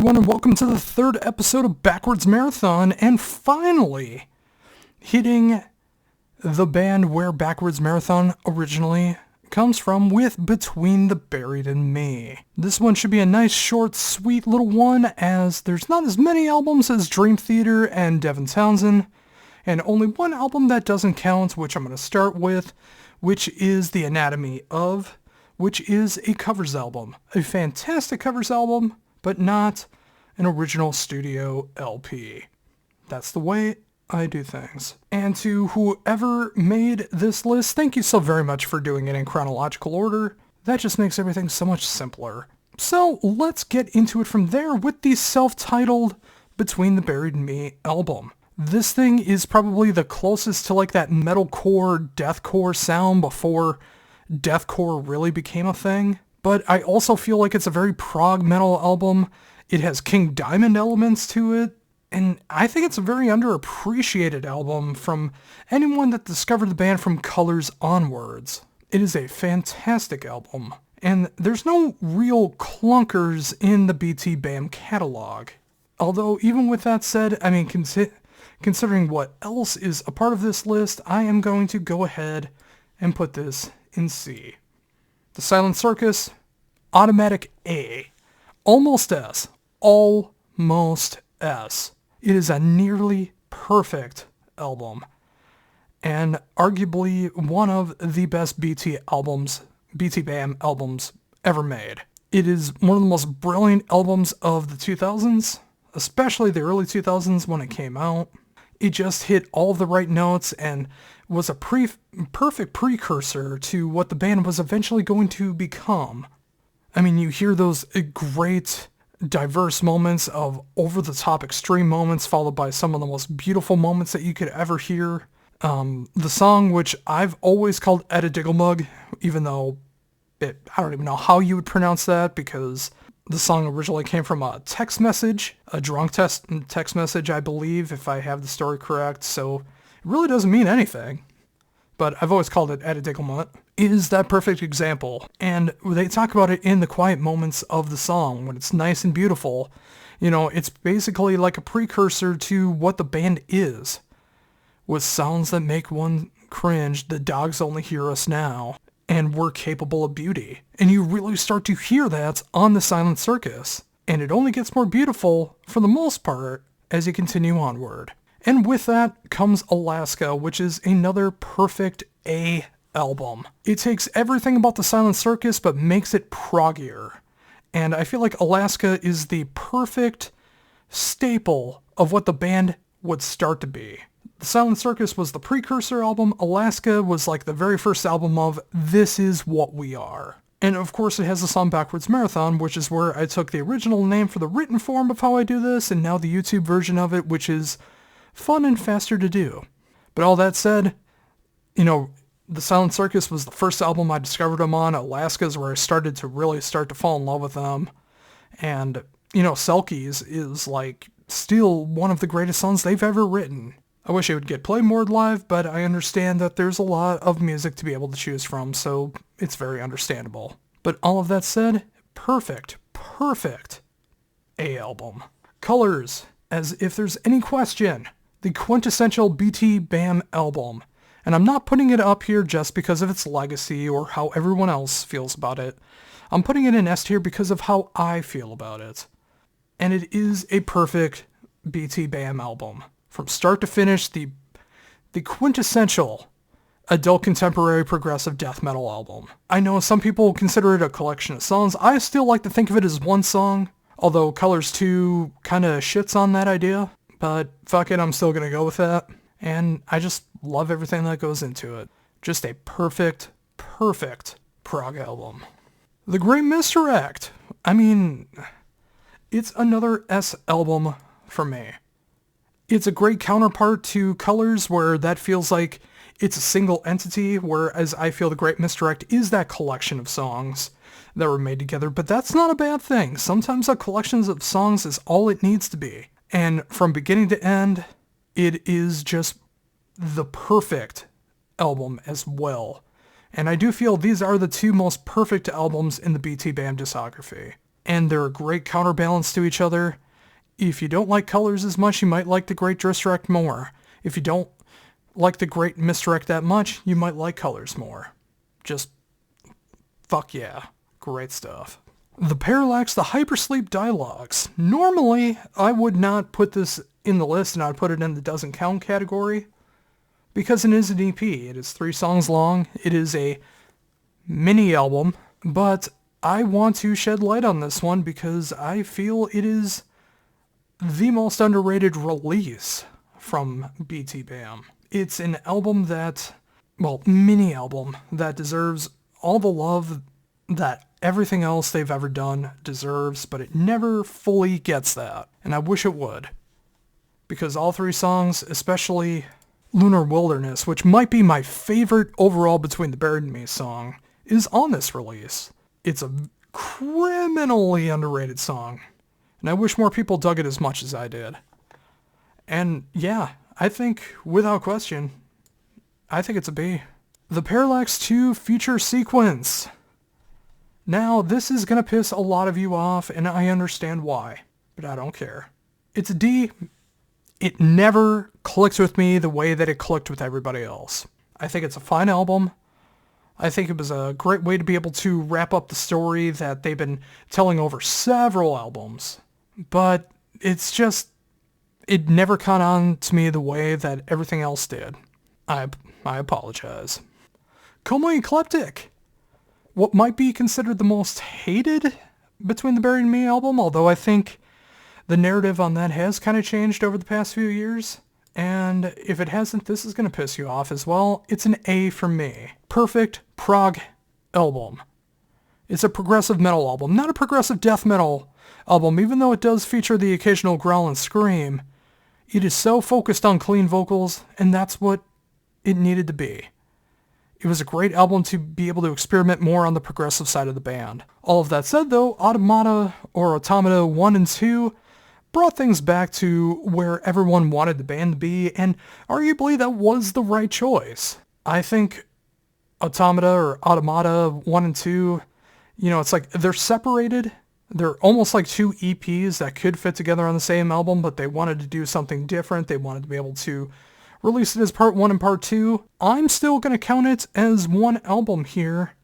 everyone, and welcome to the third episode of Backwards Marathon, and finally hitting the band where Backwards Marathon originally comes from with Between the Buried and Me. This one should be a nice, short, sweet little one, as there's not as many albums as Dream Theater and Devin Townsend, and only one album that doesn't count, which I'm going to start with, which is The Anatomy of, which is a covers album. A fantastic covers album, but not an original studio LP. That's the way I do things. And to whoever made this list, thank you so very much for doing it in chronological order. That just makes everything so much simpler. So let's get into it from there with the self-titled Between the Buried and Me album. This thing is probably the closest to like that metalcore, deathcore sound before deathcore really became a thing. But I also feel like it's a very prog metal album. It has King Diamond elements to it. And I think it's a very underappreciated album from anyone that discovered the band from Colors onwards. It is a fantastic album. And there's no real clunkers in the BT BAM catalog. Although, even with that said, I mean, considering what else is a part of this list, I am going to go ahead and put this in C. The Silent Circus, automatic A. Almost S. Almost S. It is a nearly perfect album, and arguably one of the best BT BAM albums ever made. It is one of the most brilliant albums of the 2000s, especially the early 2000s when it came out. It just hit all the right notes and was a perfect precursor to what the band was eventually going to become. I mean, you hear those great, diverse moments of over-the-top extreme moments followed by some of the most beautiful moments that you could ever hear. The song, which I've always called Etta Digglemug, even though I don't even know how you would pronounce that, because the song originally came from a text message, a drunk text message, I believe, if I have the story correct, so it really doesn't mean anything. But I've always called it Etta Digglemut, is that perfect example. And they talk about it in the quiet moments of the song, when it's nice and beautiful. You know, it's basically like a precursor to what the band is. With sounds that make one cringe, the dogs only hear us now, and we're capable of beauty. And you really start to hear that on the Silent Circus. And it only gets more beautiful, for the most part, as you continue onward. And with that comes Alaska, which is another perfect A album. It takes everything about the Silent Circus, but makes it proggier. And I feel like Alaska is the perfect staple of what the band would start to be. The Silent Circus was the precursor album. Alaska was like the very first album of this is what we are. And of course it has the song Backwards Marathon, which is where I took the original name for the written form of how I do this, and now the YouTube version of it, which is fun and faster to do. But all that said, you know, the Silent Circus was the first album I discovered them on. Alaska is where I started to fall in love with them. And, you know, Selkies is like still one of the greatest songs they've ever written. I wish it would get played more live, but I understand that there's a lot of music to be able to choose from, so it's very understandable. But all of that said, perfect A album. Colors, as if there's any question, the quintessential BT BAM album. And I'm not putting it up here just because of its legacy or how everyone else feels about it. I'm putting it in S tier because of how I feel about it. And it is a perfect BT BAM album. From start to finish, the quintessential adult contemporary progressive death metal album. I know some people consider it a collection of songs. I still like to think of it as one song, although Colors 2 kind of shits on that idea. But fuck it, I'm still going to go with that. And I just love everything that goes into it. Just a perfect prog album. The Great Misdirect. I mean, it's another S album for me. It's a great counterpart to Colors, where that feels like it's a single entity, whereas I feel The Great Misdirect is that collection of songs that were made together. But that's not a bad thing. Sometimes a collection of songs is all it needs to be. And from beginning to end, it is just the perfect album as well. And I do feel these are the two most perfect albums in the BT BAM discography. and they're a great counterbalance to each other. If you don't like Colors as much, you might like The Great Misdirect more. If you don't like The Great Misdirect that much, you might like Colors more. Just fuck yeah. Great stuff. The Parallax, the Hypersleep Dialogues. Normally, I would not put this in the list and I'd put it in the Doesn't Count category because it is an EP. It is 3 songs long. It is a mini album, but I want to shed light on this one because I feel it is the most underrated release from BT Bam. It's an album that, mini album that deserves all the love that everything else they've ever done deserves, but it never fully gets that. And I wish it would. Because all 3 songs, especially Lunar Wilderness, which might be my favorite overall Between the Buried and Me song, is on this release. It's a criminally underrated song. And I wish more people dug it as much as I did. And yeah, I think, without question, I think it's a B. The Parallax 2 Future Sequence. Now, this is going to piss a lot of you off, and I understand why, but I don't care. It's a D. It never clicked with me the way that it clicked with everybody else. I think it's a fine album. I think it was a great way to be able to wrap up the story that they've been telling over several albums. But it's just, it never caught on to me the way that everything else did. I apologize. Coma Eclectic. What might be considered the most hated Between the Buried and Me album, although I think the narrative on that has kind of changed over the past few years. And if it hasn't, this is going to piss you off as well. It's an A for me. Perfect prog album. It's a progressive metal album, not a progressive death metal album, even though it does feature the occasional growl and scream. It is so focused on clean vocals, and that's what it needed to be. It was a great album to be able to experiment more on the progressive side of the band. All of that said, though, Automata 1 and 2 brought things back to where everyone wanted the band to be, and arguably that was the right choice. I think Automata 1 and 2, it's like they're separated. They're almost like 2 EPs that could fit together on the same album, but they wanted to do something different. They wanted to be able to release it as part 1 and part 2. I'm still going to count it as one album here,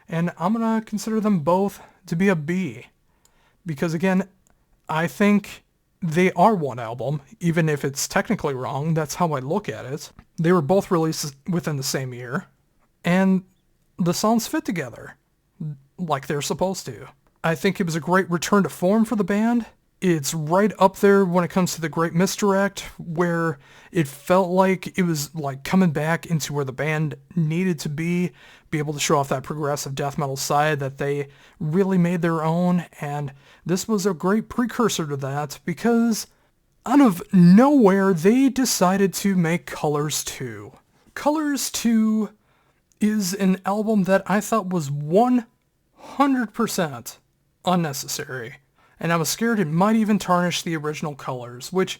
and I'm going to consider them both to be a B. Because again, I think they are one album, even if it's technically wrong. That's how I look at it. They were both released within the same year, and the songs fit together like they're supposed to. I think it was a great return to form for the band. It's right up there when it comes to The Great Misdirect, where it felt like it was like coming back into where the band needed to be able to show off that progressive death metal side that they really made their own. And this was a great precursor to that because out of nowhere, they decided to make Colors 2. Colors 2 is an album that I thought was 100% unnecessary. And I was scared it might even tarnish the original Colors, which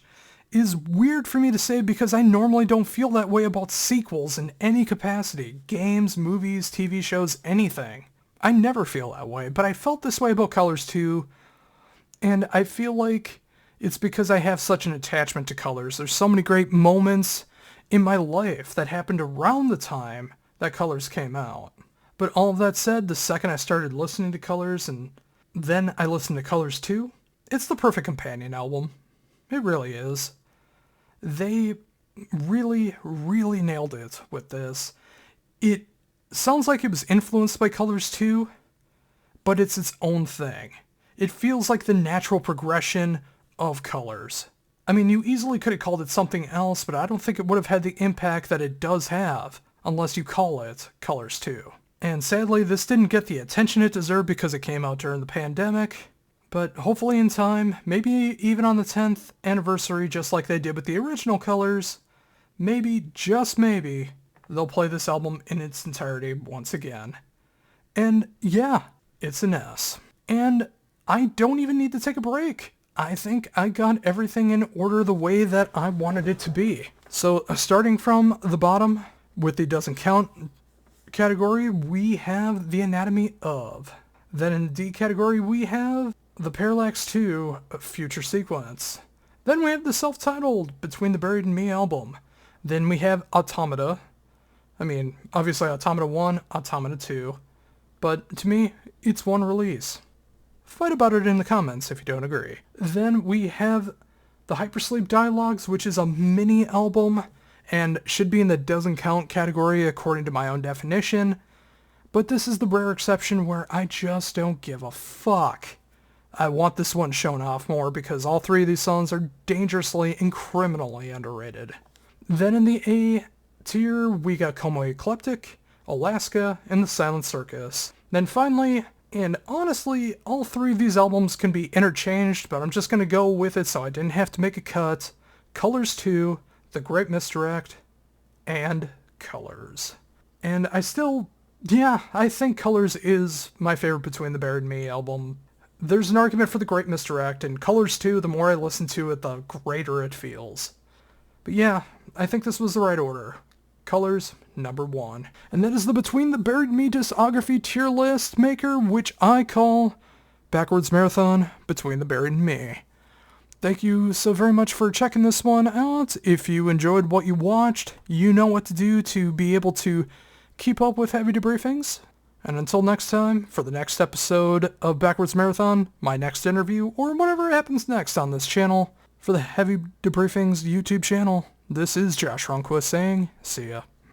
is weird for me to say because I normally don't feel that way about sequels in any capacity. Games, movies, TV shows, anything. I never feel that way, but I felt this way about Colors 2, and I feel like it's because I have such an attachment to Colors. There's so many great moments in my life that happened around the time that Colors came out. But all of that said, the second I started listening to Colors and then I listened to Colors 2, it's the perfect companion album. It really is. They really, really nailed it with this. It sounds like it was influenced by Colors 2, but it's its own thing. It feels like the natural progression of Colors. I mean, you easily could have called it something else, but I don't think it would have had the impact that it does have, unless you call it Colors 2. And sadly, this didn't get the attention it deserved because it came out during the pandemic. But hopefully in time, maybe even on the 10th anniversary, just like they did with the original Colors, maybe, just maybe, they'll play this album in its entirety once again. And yeah, it's an S. And I don't even need to take a break. I think I got everything in order the way that I wanted it to be. So starting from the bottom with the Doesn't Count category, we have The Anatomy of. Then in the D category, we have the Parallax 2 Future Sequence. Then we have the self-titled Between the Buried and Me album. Then we have Automata. I mean, obviously Automata 1, Automata 2. But to me, it's one release. Fight about it in the comments if you don't agree. Then we have the Hypersleep Dialogues, which is a mini album and should be in the doesn't count category according to my own definition. But this is the rare exception where I just don't give a fuck. I want this one shown off more because all three of these songs are dangerously and criminally underrated. Then in the A tier, we got Como Eclectic, Alaska, and The Silent Circus. Then finally, and honestly, all three of these albums can be interchanged, but I'm just going to go with it so I didn't have to make a cut. Colors 2, The Great Misdirect, and Colors. And I think Colors is my favorite Between the Buried and Me album. There's an argument for The Great Misdirect, and Colors 2, the more I listen to it, the greater it feels. But yeah, I think this was the right order. Colors, number 1. And that is the Between the Buried and Me discography tier list maker, which I call Backwards Marathon Between the Buried and Me. Thank you so very much for checking this one out. If you enjoyed what you watched, you know what to do to be able to keep up with Heavy Debriefings. And until next time, for the next episode of Backwards Marathon, my next interview, or whatever happens next on this channel, for the Heavy Debriefings YouTube channel, this is Josh Ronquist saying, see ya.